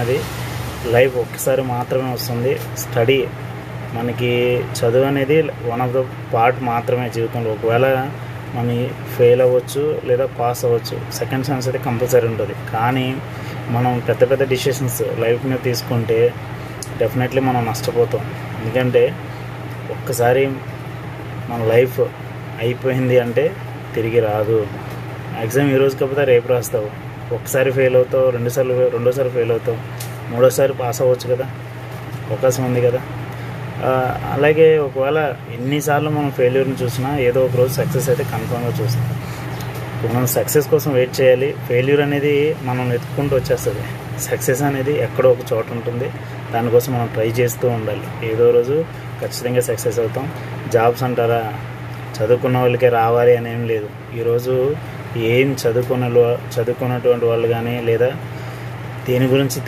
అనేది లైఫ్ ఒక్కసారి మాత్రమే వస్తుంది. స్టడీ మనకి చదువు అనేది వన్ ఆఫ్ ద పార్ట్ మాత్రమే జీవితంలో. ఒకవేళ మనం ఫెయిల్ అవ్వచ్చు లేదా పాస్ అవ్వచ్చు, సెకండ్ ఛాన్స్ అయితే కంపల్సరీ ఉంటుంది. కానీ మనం పెద్ద పెద్ద డిసిషన్స్ లైఫ్ మీద తీసుకుంటే డెఫినెట్లీ మనం నష్టపోతాం. ఎందుకంటే ఒక్కసారి మన లైఫ్ అయిపోయింది అంటే తిరిగి రాదు. ఎగ్జామ్ ఈరోజు కాకపోతే రేపు రాస్తావు. ఒకసారి ఫెయిల్ అవుతావు, రెండోసారి ఫెయిల్ అవుతావు, మూడోసారి పాస్ అవ్వచ్చు కదా, అవకాశం ఉంది కదా. అలాగే ఒకవేళ ఎన్నిసార్లు మనం ఫెయిల్యూర్ని చూసినా ఏదో ఒక రోజు సక్సెస్ అయితే కన్ఫామ్గా చూస్తాం. మనం సక్సెస్ కోసం వెయిట్ చేయాలి. ఫెయిల్యూర్ అనేది మనం వెతుక్కుంటూ వచ్చేస్తుంది. సక్సెస్ అనేది ఎక్కడో ఒక చోట ఉంటుంది. దానికోసం మనం ట్రై చేస్తూ ఉండాలి. ఏదో రోజు ఖచ్చితంగా సక్సెస్ అవుతాం. జాబ్స్ అంటారా, చదువుకున్న వాళ్ళకే రావాలి అని ఏం లేదు. ఈరోజు ఏం చదువుకున్నటువంటి వాళ్ళు కానీ లేదా దేని గురించి తెలియని